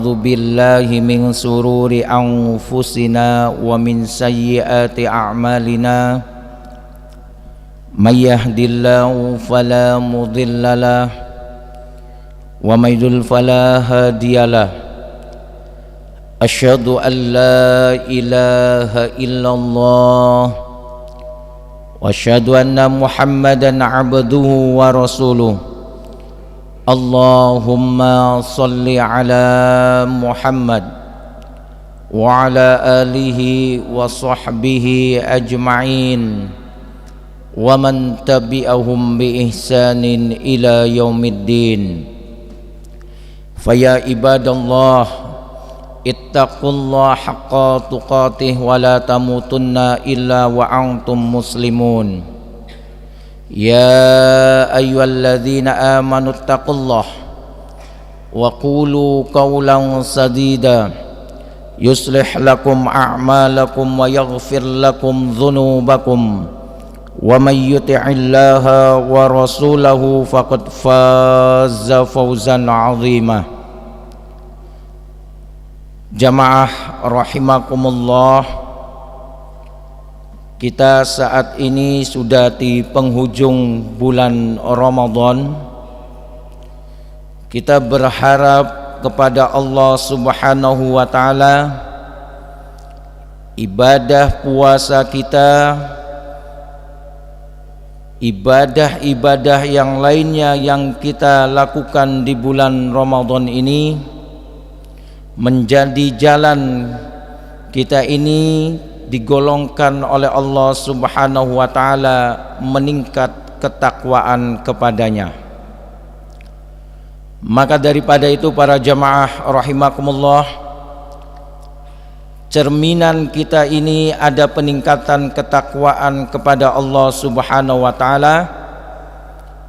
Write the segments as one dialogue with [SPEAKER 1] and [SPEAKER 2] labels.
[SPEAKER 1] ونعوذ بالله من شرور أنفسنا ومن سيئات أعمالنا من يهد الله فلا مضل له ومن يضلل فلا هادي له أشهد أن لا إله إلا الله وأشهد أن محمدا عبده ورسوله اللهم صل على محمد وعلى آله وصحبه أجمعين ومن تبعهم بإحسان إلى يوم الدين فيا عباد الله اتقوا الله حق تقاته ولا تموتن إلا وأنتم مسلمون يا أيها الذين آمنوا اتقوا الله وقولوا قولا سديدا يصلح لكم أعمالكم ويغفر لكم ذنوبكم ومن يطع الله ورسوله فقد فاز فوزا عظيما. Jamaah rahimakumullah, kita saat ini sudah di penghujung bulan Ramadan. Kita berharap kepada Allah Subhanahu wa taala ibadah puasa kita, ibadah-ibadah yang lainnya yang kita lakukan di bulan Ramadan ini menjadi jalan kita ini digolongkan oleh Allah Subhanahu wa taala meningkat ketakwaan kepadanya. Maka daripada itu para jamaah rahimakumullah, cerminan kita ini ada peningkatan ketakwaan kepada Allah Subhanahu wa taala,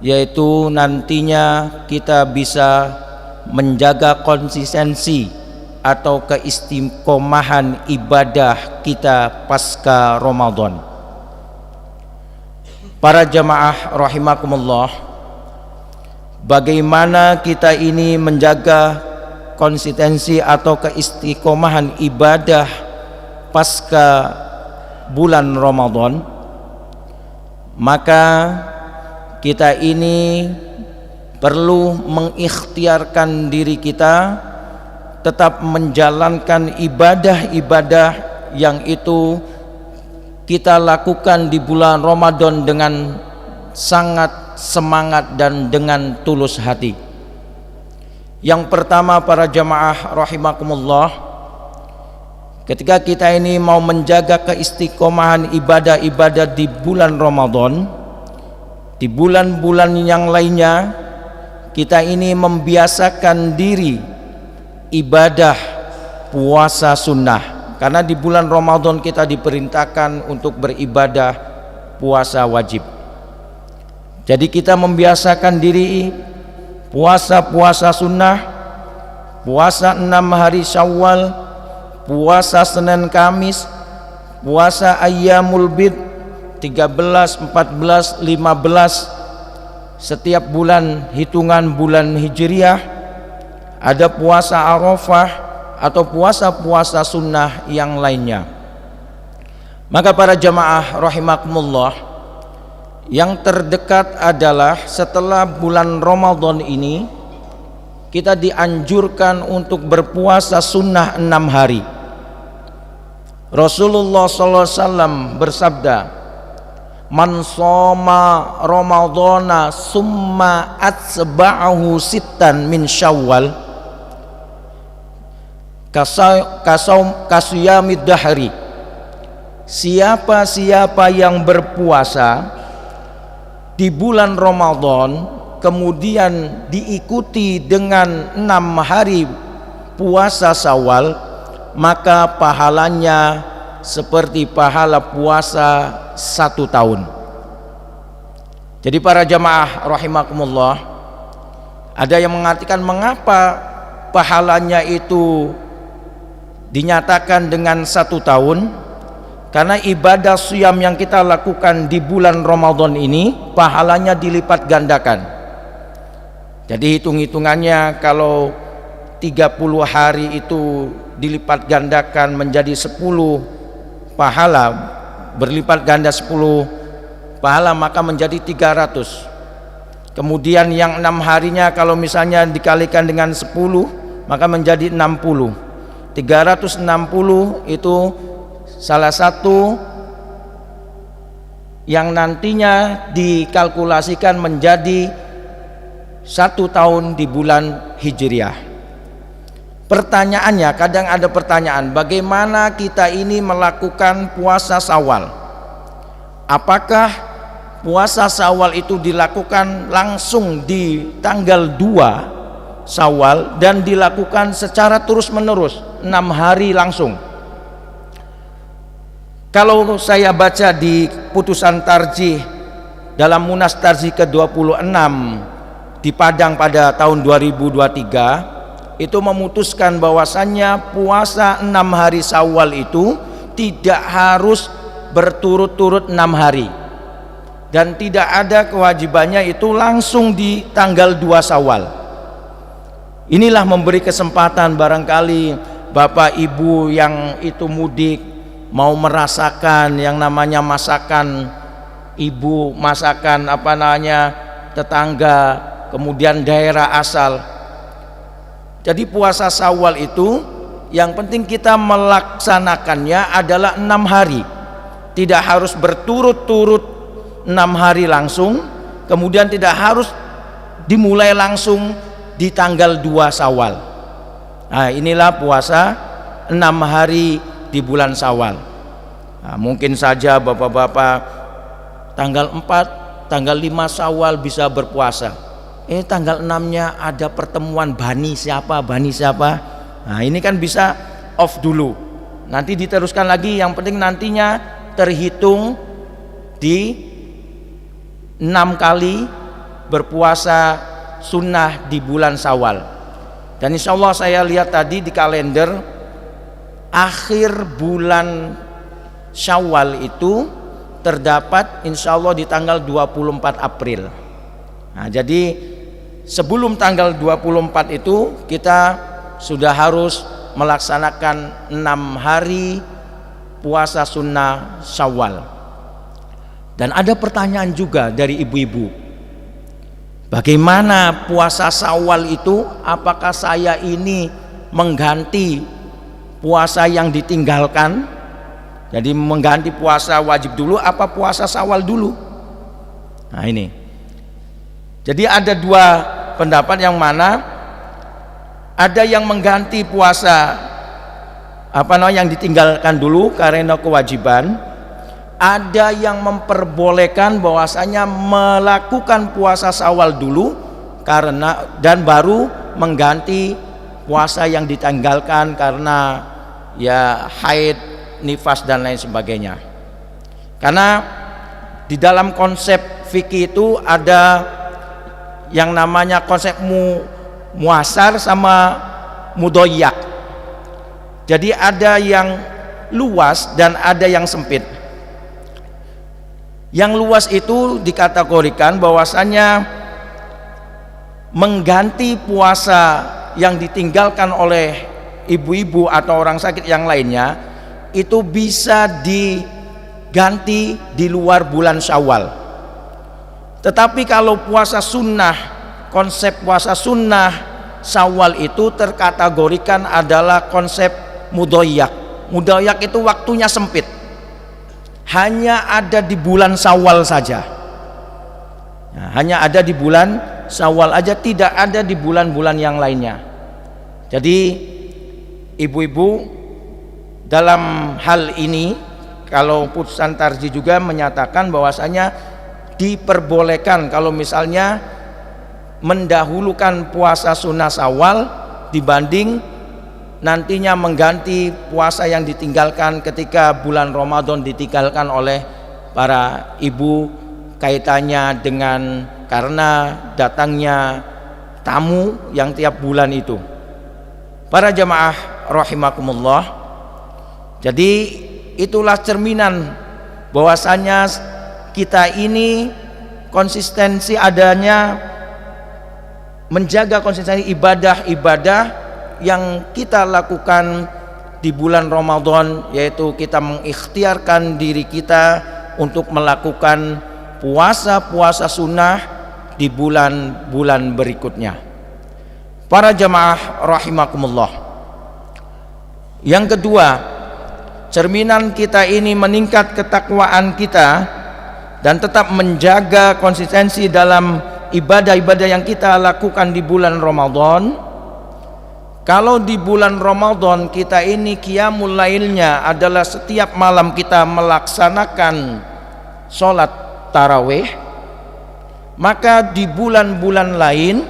[SPEAKER 1] yaitu nantinya kita bisa menjaga konsistensi atau keistiqomahan ibadah kita pasca Ramadan. Para jamaah rahimakumullah, bagaimana kita ini menjaga konsistensi atau keistiqomahan ibadah pasca bulan Ramadan? Maka kita ini perlu mengikhtiarkan diri kita tetap menjalankan ibadah-ibadah yang itu kita lakukan di bulan Ramadan dengan sangat semangat dan dengan tulus hati. Yang pertama para jamaah rahimakumullah, ketika kita ini mau menjaga keistiqomahan ibadah-ibadah di bulan Ramadan, di bulan-bulan yang lainnya kita ini membiasakan diri ibadah puasa sunnah, karena di bulan Ramadan kita diperintahkan untuk beribadah puasa wajib. Jadi kita membiasakan diri puasa sunnah, puasa 6 hari Syawal, puasa Senin Kamis, puasa Ayyamul Bid 13, 14, 15 setiap bulan hitungan bulan Hijriah. Ada puasa Arafah atau puasa-puasa sunnah yang lainnya. Maka para jamaah rahimakumullah, yang terdekat adalah setelah bulan Ramadan ini kita dianjurkan untuk berpuasa sunnah 6 hari. Rasulullah SAW bersabda, man shoma ramadhana summa atsba'ahu sittan min syawal kasiyamid dahri. Siapa yang berpuasa di bulan Ramadan kemudian diikuti dengan 6 hari puasa Syawal, maka pahalanya seperti pahala puasa 1 tahun. Jadi para jamaah rahimakumullah, ada yang mengatakan mengapa pahalanya itu dinyatakan dengan 1 tahun? Karena ibadah siyam yang kita lakukan di bulan Ramadan ini pahalanya dilipat gandakan. Jadi hitung-hitungannya kalau 30 hari itu dilipat gandakan menjadi 10 pahala, berlipat ganda 10 pahala, maka menjadi 300. Kemudian yang 6 harinya kalau misalnya dikalikan dengan 10 maka menjadi 60. 360 itu salah satu yang nantinya dikalkulasikan menjadi 1 tahun di bulan Hijriah. Pertanyaannya, kadang ada pertanyaan, bagaimana kita ini melakukan puasa Syawal? Apakah puasa Syawal itu dilakukan langsung di tanggal 2 Syawal dan dilakukan secara terus-menerus 6 hari langsung? Kalau saya baca di putusan tarjih dalam Munas Tarjih ke-26 di Padang pada tahun 2023, itu memutuskan bahwasannya puasa 6 hari Syawal itu tidak harus berturut-turut 6 hari, dan tidak ada kewajibannya itu langsung di tanggal 2 Syawal. Inilah memberi kesempatan barangkali Bapak Ibu yang itu mudik mau merasakan yang namanya masakan ibu, masakan tetangga, kemudian daerah asal. Jadi puasa Syawal itu yang penting kita melaksanakannya adalah 6 hari, tidak harus berturut-turut 6 hari langsung, kemudian tidak harus dimulai langsung di tanggal 2 Syawal. Nah, inilah puasa 6 hari di bulan Syawal. Nah, mungkin saja bapak-bapak tanggal 4, tanggal 5 Syawal bisa berpuasa. Tanggal 6-nya ada pertemuan bani siapa. Nah, ini kan bisa off dulu. Nanti diteruskan lagi, yang penting nantinya terhitung di 6 kali berpuasa sunnah di bulan Syawal. Dan insya Allah saya lihat tadi di kalender, akhir bulan Syawal itu terdapat insya Allah di tanggal 24 April. Nah, jadi sebelum tanggal 24 itu kita sudah harus melaksanakan 6 hari puasa sunnah Syawal. Dan ada pertanyaan juga dari ibu-ibu, bagaimana puasa Syawal itu? Apakah saya ini mengganti puasa yang ditinggalkan? Jadi mengganti puasa wajib dulu apa puasa Syawal dulu? Nah, ini. Jadi ada 2 pendapat, yang mana ada yang mengganti puasa yang ditinggalkan dulu karena kewajiban, ada yang memperbolehkan bahwasanya melakukan puasa Syawal dulu karena dan baru mengganti puasa yang ditinggalkan karena ya haid, nifas dan lain sebagainya. Karena di dalam konsep fikih itu ada yang namanya konsep muasar sama mudoyak. Jadi ada yang luas dan ada yang sempit. Yang luas itu dikategorikan bahwasannya mengganti puasa yang ditinggalkan oleh ibu-ibu atau orang sakit yang lainnya itu bisa diganti di luar bulan Syawal. Tetapi kalau puasa sunnah, konsep puasa sunnah Syawal itu terkategorikan adalah konsep mudoyak. Mudoyak itu waktunya sempit, hanya ada di bulan Syawal saja. Nah, hanya ada di bulan Syawal aja, tidak ada di bulan-bulan yang lainnya. Jadi ibu-ibu dalam hal ini, kalau putusan tarjih juga menyatakan bahwasanya diperbolehkan kalau misalnya mendahulukan puasa sunnah Syawal dibanding nantinya mengganti puasa yang ditinggalkan ketika bulan Ramadan ditinggalkan oleh para ibu, kaitannya dengan karena datangnya tamu yang tiap bulan itu. Para jamaah rahimakumullah, jadi itulah cerminan bahwasanya kita ini konsistensi adanya menjaga konsistensi ibadah-ibadah yang kita lakukan di bulan Ramadan, yaitu kita mengikhtiarkan diri kita untuk melakukan puasa-puasa sunnah di bulan-bulan berikutnya. Para jamaah rahimakumullah. Yang kedua, cerminan kita ini meningkat ketakwaan kita dan tetap menjaga konsistensi dalam ibadah-ibadah yang kita lakukan di bulan Ramadan. Kalau di bulan Ramadan kita ini qiyamul lailnya adalah setiap malam kita melaksanakan sholat tarawih, maka di bulan-bulan lain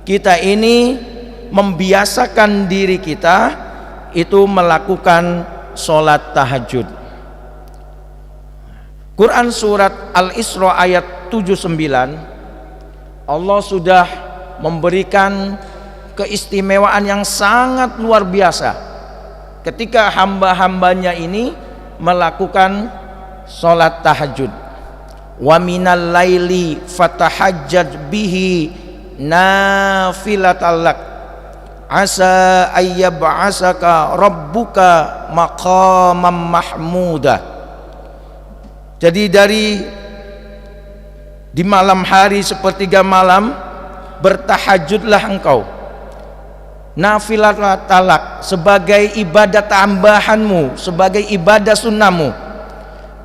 [SPEAKER 1] kita ini membiasakan diri kita itu melakukan sholat tahajud. Quran surat Al-Isra ayat 79, Allah sudah memberikan keistimewaan yang sangat luar biasa ketika hamba-hambanya ini melakukan sholat tahajud. Wa minal laili fatahajjad bihi nafilatal lak asa ayyab'asaka rabbuka maqamam mahmuda. Jadi di malam hari sepertiga malam bertahajudlah engkau, nafilat talak, sebagai ibadah tambahanmu, sebagai ibadah sunnahmu.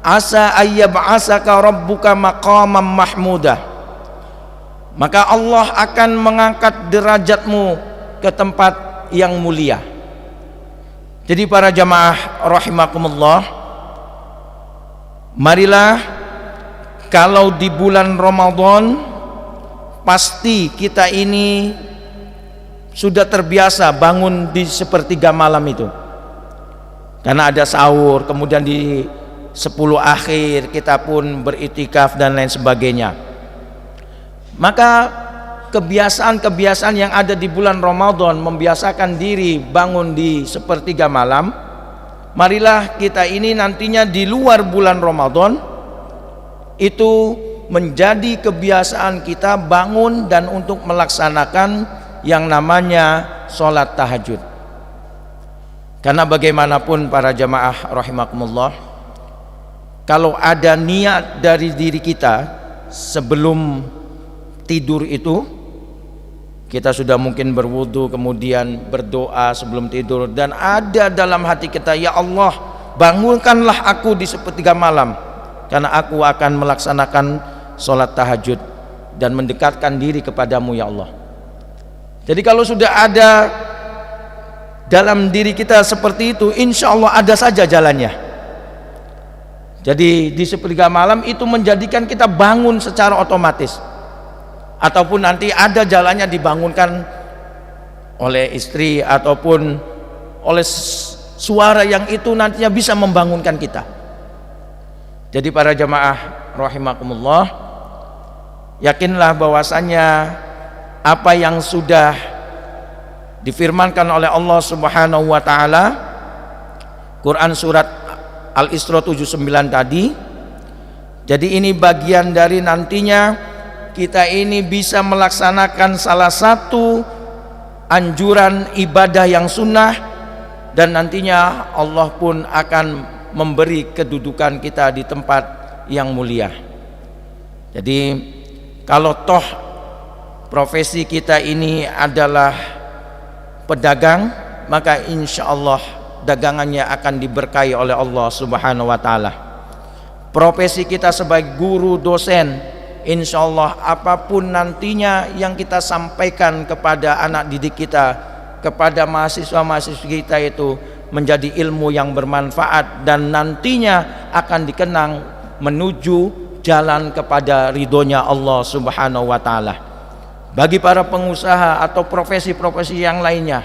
[SPEAKER 1] Asa ayyab'asaka rabbuka maqamam mahmudah, maka Allah akan mengangkat derajatmu ke tempat yang mulia. Jadi para jamaah rahimakumullah, marilah kalau di bulan Ramadan pasti kita ini sudah terbiasa bangun di sepertiga malam itu, karena ada sahur, kemudian di 10 akhir kita pun beriktikaf dan lain sebagainya. Maka kebiasaan-kebiasaan yang ada di bulan Ramadan membiasakan diri bangun di sepertiga malam, marilah kita ini nantinya di luar bulan Ramadan itu menjadi kebiasaan kita bangun dan untuk melaksanakan yang namanya sholat tahajud. Karena bagaimanapun para jamaah rahimakumullah, kalau ada niat dari diri kita sebelum tidur itu, kita sudah mungkin berwudu kemudian berdoa sebelum tidur, dan ada dalam hati kita, ya Allah bangunkanlah aku di sepertiga malam karena aku akan melaksanakan sholat tahajud dan mendekatkan diri kepadamu ya Allah. Jadi kalau sudah ada dalam diri kita seperti itu, insya Allah ada saja jalannya. Jadi di sepertiga malam itu menjadikan kita bangun secara otomatis, ataupun nanti ada jalannya dibangunkan oleh istri ataupun oleh suara yang itu nantinya bisa membangunkan kita. Jadi para jamaah rahimakumullah, yakinlah bahwasannya apa yang sudah difirmankan oleh Allah Subhanahu wa taala, Quran surat Al-Isra 79 tadi. Jadi ini bagian dari nantinya kita ini bisa melaksanakan salah satu anjuran ibadah yang sunnah, dan nantinya Allah pun akan memberi kedudukan kita di tempat yang mulia. Jadi kalau toh profesi kita ini adalah pedagang, maka insya Allah dagangannya akan diberkahi oleh Allah Subhanahu wa taala. Profesi kita sebagai guru, dosen, insya Allah apapun nantinya yang kita sampaikan kepada anak didik kita, kepada mahasiswa-mahasiswa kita, itu menjadi ilmu yang bermanfaat dan nantinya akan dikenang menuju jalan kepada ridhonya Allah Subhanahu wa taala. Bagi para pengusaha atau profesi-profesi yang lainnya,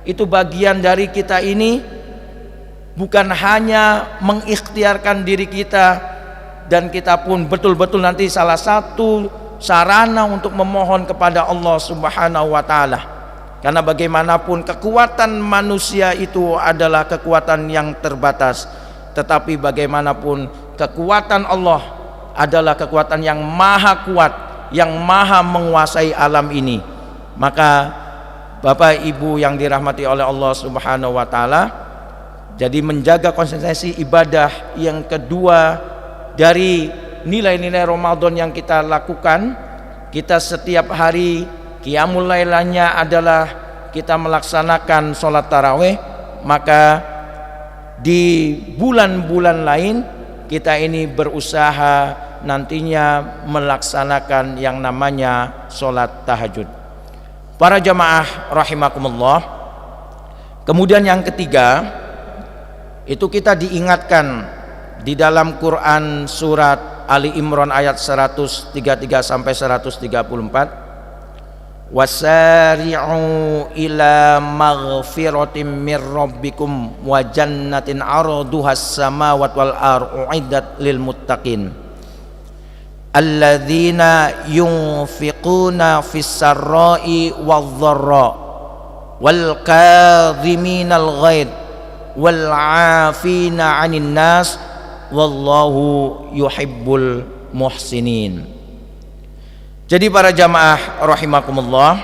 [SPEAKER 1] itu bagian dari kita ini bukan hanya mengikhtiarkan diri kita, dan kita pun betul-betul nanti salah satu sarana untuk memohon kepada Allah Subhanahu wa taala. Karena bagaimanapun kekuatan manusia itu adalah kekuatan yang terbatas, tetapi bagaimanapun kekuatan Allah adalah kekuatan yang maha kuat, yang maha menguasai alam ini. Maka Bapak Ibu yang dirahmati oleh Allah Subhanahu wa taala, jadi menjaga konsistensi ibadah yang kedua dari nilai-nilai Ramadan yang kita lakukan, kita setiap hari qiyamul lailanya adalah kita melaksanakan sholat tarawih. Maka di bulan-bulan lain kita ini berusaha nantinya melaksanakan yang namanya sholat tahajud. Para jamaah rahimakumullah, kemudian yang ketiga itu kita diingatkan di dalam Quran surat Ali Imran ayat 133 sampai 134, wasari'u ila maghfiratin mir rabbikum wa jannatin 'arduhas samawati wal ardu uiddat lil muttaqin alladzina yunfiquna fis sarra'i wadh dharra wal kadhiminal ghaidh wal 'afina 'anil nas wallahu yuhibbul muhsinin. Jadi para jamaah rahimakumullah,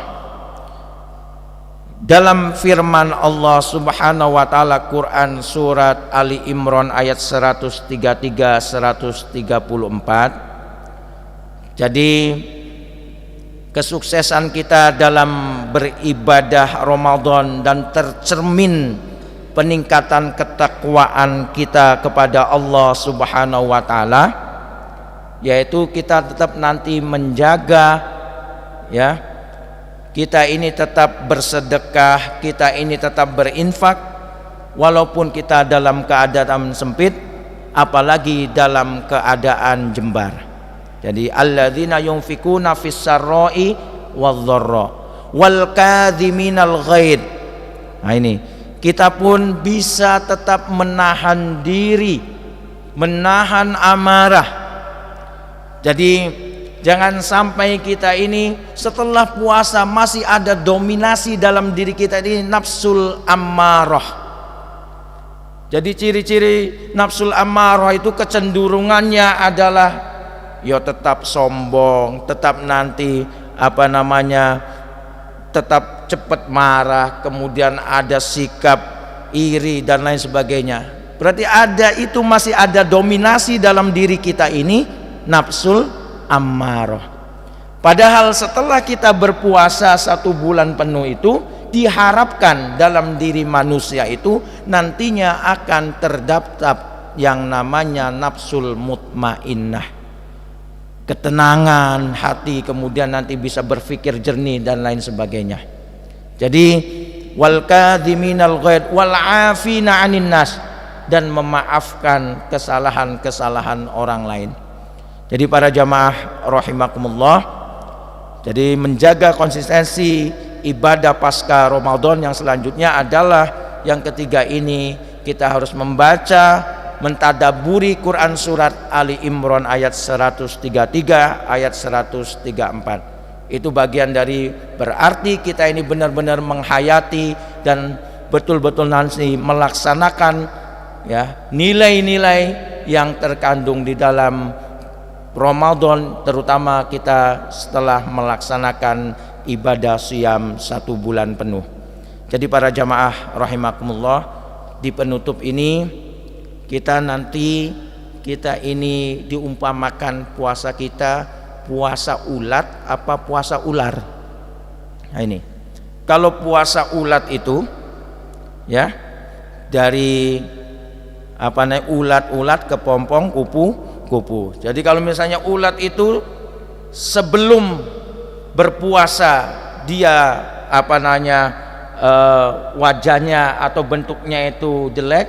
[SPEAKER 1] dalam firman Allah Subhanahu wa taala Quran surat Ali Imran ayat 133 134, jadi kesuksesan kita dalam beribadah Ramadan dan tercermin peningkatan ketakwaan kita kepada Allah Subhanahu wa taala, yaitu kita tetap nanti menjaga, ya, kita ini tetap bersedekah, kita ini tetap berinfak walaupun kita dalam keadaan sempit, apalagi dalam keadaan jembar. Jadi alladzina yunfikuna fis sarra'i wadh dharra wal kadhiminal ghaidh. Nah ini kita pun bisa tetap menahan diri, menahan amarah. Jadi jangan sampai kita ini setelah puasa masih ada dominasi dalam diri kita ini nafsul ammarah. Jadi ciri-ciri nafsul ammarah itu kecenderungannya adalah ya tetap sombong, tetap nanti tetap cepat marah, kemudian ada sikap iri dan lain sebagainya. Berarti masih ada dominasi dalam diri kita ini nafsul ammarah. Padahal setelah kita berpuasa 1 bulan penuh itu diharapkan dalam diri manusia itu nantinya akan terdapat yang namanya nafsul mutmainnah, ketenangan hati, kemudian nanti bisa berpikir jernih dan lain sebagainya. Jadi wal kadhiminal ghaidh wal 'afina 'anil nas, dan memaafkan kesalahan-kesalahan orang lain. Jadi para jamaah rahimakumullah, jadi menjaga konsistensi ibadah pasca Ramadan yang selanjutnya adalah yang ketiga ini, kita harus membaca, mentadaburi Quran surat Ali Imran ayat 133 ayat 134. Itu bagian dari berarti kita ini benar-benar menghayati dan betul-betul nanti melaksanakan, ya, nilai-nilai yang terkandung di dalam Ramadan, terutama kita setelah melaksanakan ibadah siam 1 bulan penuh. Jadi para jamaah rahimakumullah, di penutup ini kita ini diumpamakan puasa kita puasa ulat apa puasa ular. Nah ini, kalau puasa ulat itu, ya, dari ulat-ulat kepompong kupu-kupu. Jadi kalau misalnya ulat itu sebelum berpuasa dia wajahnya atau bentuknya itu jelek,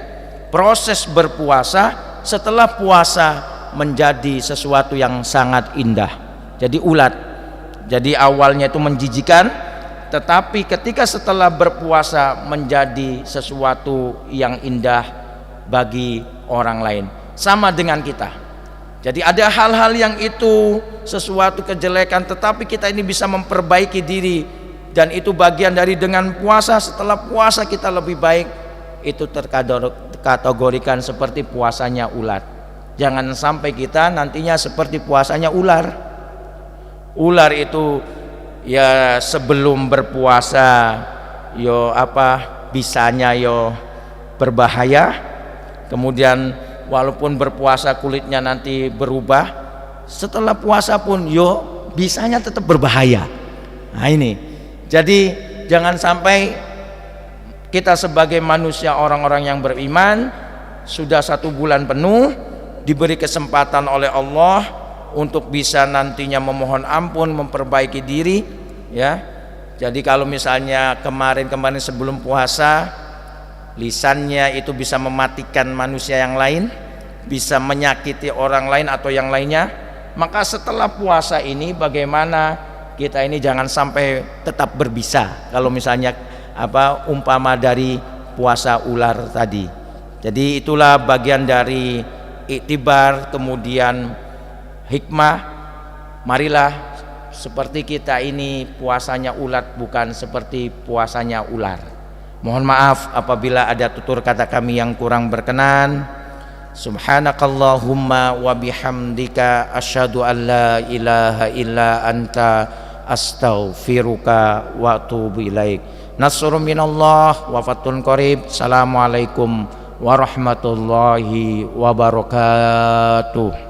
[SPEAKER 1] proses berpuasa setelah puasa menjadi sesuatu yang sangat indah. Jadi ulat, jadi awalnya itu menjijikan, tetapi ketika setelah berpuasa menjadi sesuatu yang indah bagi orang lain. Sama dengan kita, jadi ada hal-hal yang itu sesuatu kejelekan, tetapi kita ini bisa memperbaiki diri, dan itu bagian dari dengan puasa. Setelah puasa kita lebih baik, itu terkategorikan seperti puasanya ulat. Jangan sampai kita nantinya seperti puasanya ular. Ular itu ya sebelum berpuasa yo bisanya yo berbahaya. Kemudian walaupun berpuasa kulitnya nanti berubah, setelah puasa pun yo bisanya tetap berbahaya. Nah ini, jadi jangan sampai kita sebagai manusia, orang-orang yang beriman, sudah 1 bulan penuh diberi kesempatan oleh Allah untuk bisa nantinya memohon ampun, memperbaiki diri, ya. Jadi kalau misalnya kemarin sebelum puasa lisannya itu bisa mematikan manusia yang lain, bisa menyakiti orang lain atau yang lainnya, maka setelah puasa ini bagaimana kita ini jangan sampai tetap berbisa kalau misalnya umpama dari puasa ular tadi. Jadi itulah bagian dari iktibar, kemudian hikmah. Marilah seperti kita ini puasanya ulat, bukan seperti puasanya ular. Mohon maaf apabila ada tutur kata kami yang kurang berkenan. Subhanakallahumma wa bihamdika asyhadu an la ilaha illa anta astaghfiruka wa atubu ilaik. Nasrun minallah wa fathun qarib. Assalamualaikum warahmatullahi wabarakatuh.